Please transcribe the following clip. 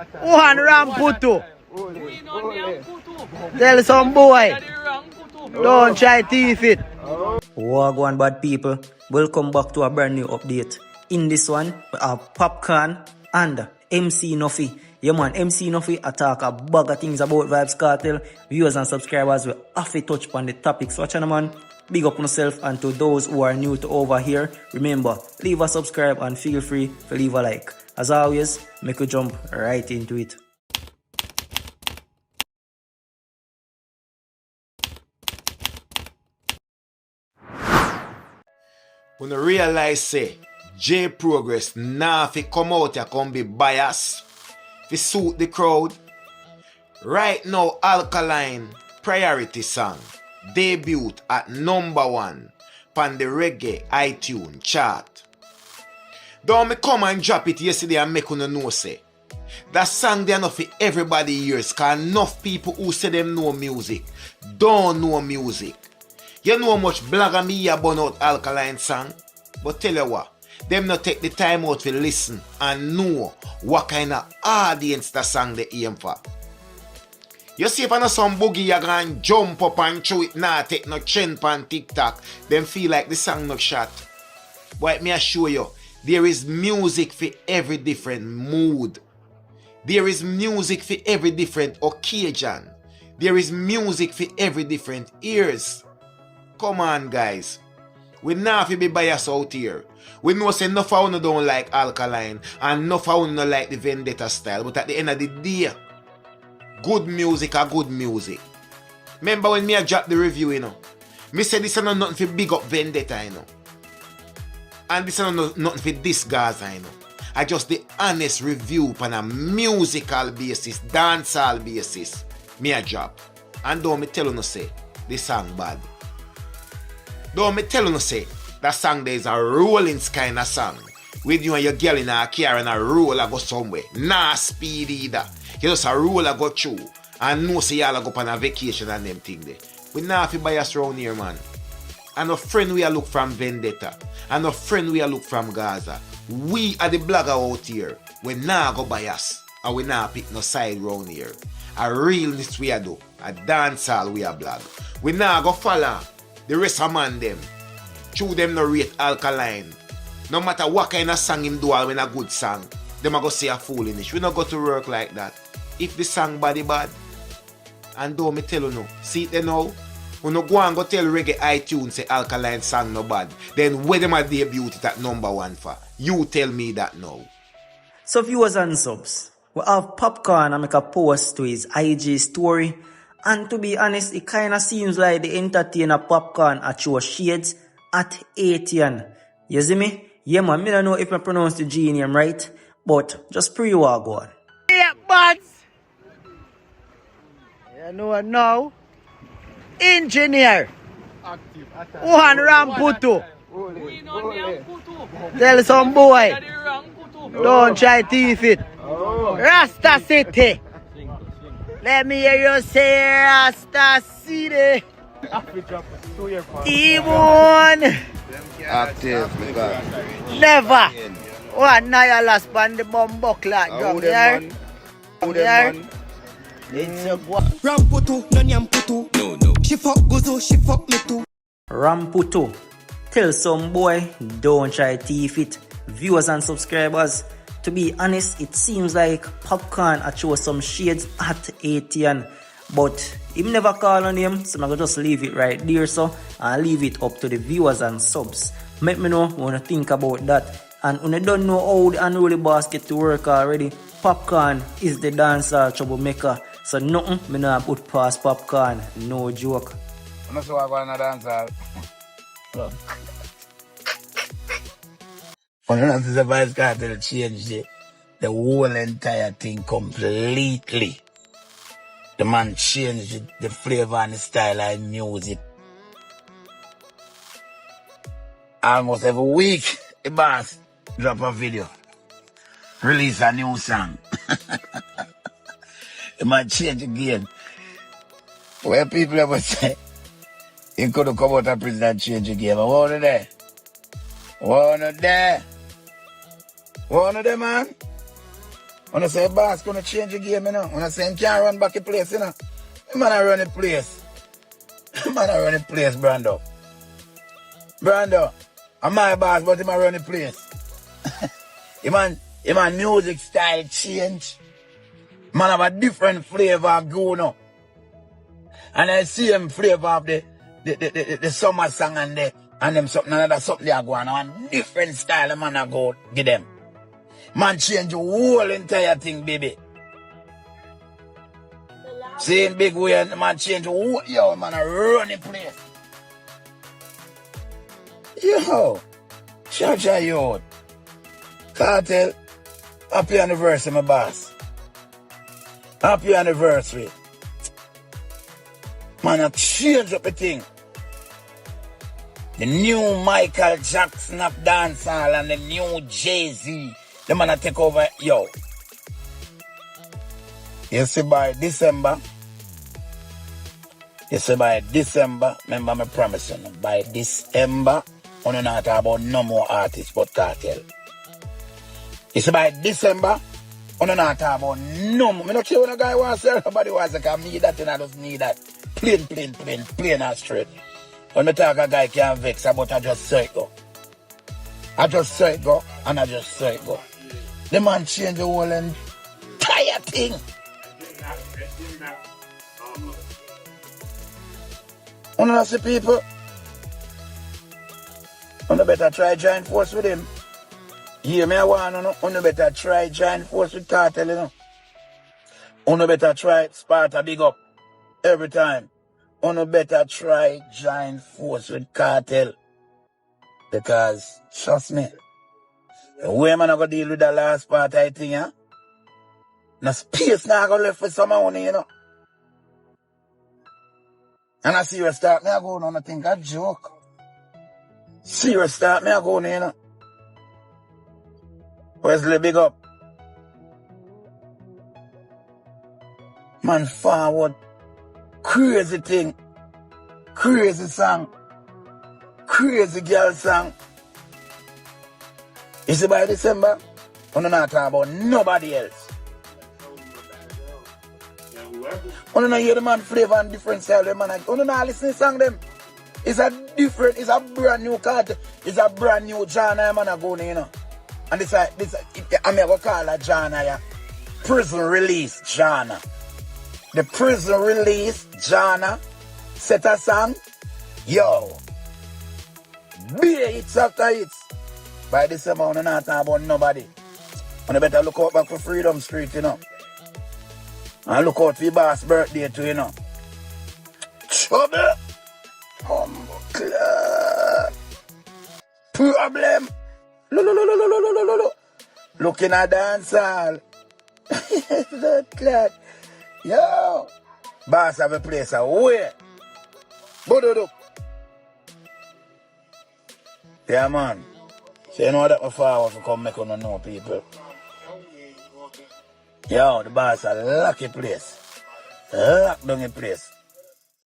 One Ramputu. Tell some boy, don't try teeth it. Wagwan bad people, welcome back to a brand new update. In this one, we have Popcaan and MC Nuffy. Yeah man, MC Nuffy attack a bag of things about Vybz Cartel. Viewers and subscribers will have to touch upon the topics. So channel man, big up on yourself, and to those who are new to over here, remember, leave a subscribe and feel free to leave a like. As always, make you jump right into it. When you realize say J Progress now fi come out here come be biased fi suit the crowd. Right now Alkaline Priority Song debut at #1 pan the reggae iTunes chart. Don't me come and drop it yesterday and make you know say that song they enough for everybody ears, cause enough people who say them know music don't know music. You know how much blogger me about out Alkaline song, but tell you what, them not take the time out to listen and know what kind of audience the song they aim for. You see if I know some boogie you gonna jump up and throw it now, take no trend pan TikTok, them feel like the song not shot. But me assure you, there is music for every different mood. There is music for every different occasion. There is music for every different ears. Come on guys, we not fi be biased out here. We know say enough of you don't like Alkaline and enough of you don't like the Vendetta style, but at the end of the day, good music are good music. Remember when me I drop the review, you know, me say this is not nothing for big up Vendetta, you know, and this is not nothing for this Gaza, you know. I just the honest review on a musical basis, dancehall basis, me I drop. And don't me tell you no say this song bad. Don't me tell you say that song there is a rolling kind of song. With you and your girl in a car and a roll go somewhere. Nah speed either. You just a roll go through. And know say y'all go on a vacation and them thing there. We not fi bias around here, man. And a friend we a look from Vendetta. And a friend we a look from Gaza. We are the blogger out here. We not go bias. And we not pick no side round here. A realness we a do. A dancehall we a blog. We not go follow the rest of man them. True them no rate Alkaline. No matter what kind of song him do, when a good song, them a go say a foolishness. We not go to work like that. If the song bad. And don't me tell you no. See it there now. When you go and go tell reggae iTunes say Alkaline song no bad, then where them a debut it at #1 for? You tell me that now. So viewers and subs, we have Popcaan and make a post to his IG story. And to be honest, it kind of seems like the entertainer Popcaan at show shades at Ayetian. You see me? Yeah man, I don't know if I pronounce the G name right, but just pre-war go on. Yeah, but you know what now? Engineer. One Ramputu. Tell some boy, don't try teeth it. Rasta City. Let me hear you say Rasta City. Even Active, my God. never. One night last band the bomb buckler drum here. It's a Ramputu, no nyamputu. No. She fuck gozo, she fuck me too. Ramputu, tell some boy, don't try teeth it. Viewers and subscribers, to be honest, it seems like Popcaan at show some shades at Ayetian, but him never call on him, so I'm gonna just leave it right there, so and leave it up to the viewers and subs. Make me know when you think about that. And when you don't know how the unruly basket to work already, Popcaan is the dancehall troublemaker. So nothing me not put past Popcaan, no joke. I'm not sure I'm going to dance all. When I see the Vybz Cartel change the whole entire thing completely. The man changed the flavor and the style of music. Almost every week, the boss drop a video, release a new song. The man change again. Where people ever say, he could have come out of prison and change again. But one of there. One of there, man. When I say boss gonna change the game, you know. When I say him can't run back the place, you know. The man I run the place. The man I run the place, Brando. Brando, I'm my boss, but him I run the place. Him and music style change. Man have a different flavor of go now. And I see him flavor of the summer song and them something another something they are going on. Different style man I go give them. Man change the whole entire thing, baby. See in big way, man change the whole, yo, man I run the place. Yo, Chacha yo. Kartel, happy anniversary, my boss. Happy anniversary. Man, I change up the thing. The new Michael Jackson of Dancehall and the new Jay-Z. The man I take over, yo. You see by December, remember me promising, by December, I'm not talk about no more artists but Kartel. You see by December, I'm not talk about no more. I don't care when a guy wants to, nobody wants to come need that and I just need that. Plain and straight. When I talk a guy can't vex about I just say it go. I just say it go and I just say it go. The man change the whole entire thing. You know see people? You better try join force with him. Hear me I want you know. You better try join force with Kartel, you know. You better try Sparta big up every time. You better try join force with Kartel. Because trust me, the way man I go deal with the last part I think, yeah? No space now I go left for some money, you know. And I serious start me I go on, I think a joke. Serious start me I go on, you know. Wesley big up. Man forward. Crazy thing. Crazy song. Crazy girl song. You see by December, I'm not talking about nobody else. I'm not hear the man flavor and different style of man. I'm not listen to song them. It's a brand new Kartel. It's a brand new genre man going, you know. And this I'm going to call a genre, yeah. Prison release genre. The prison release genre set a song. Yo. Be hits after hits. By this amount, I'm not talking about nobody. And better look out back for Freedom Street, you know. And look out for your boss' birthday too, you know. Trouble. Problem. Looking at dancehall. Yo. Boss have a place away. Bododo. Yeah, man. So you know that my father for come make on know people. Yo, the boss a lucky place. Lock down the place.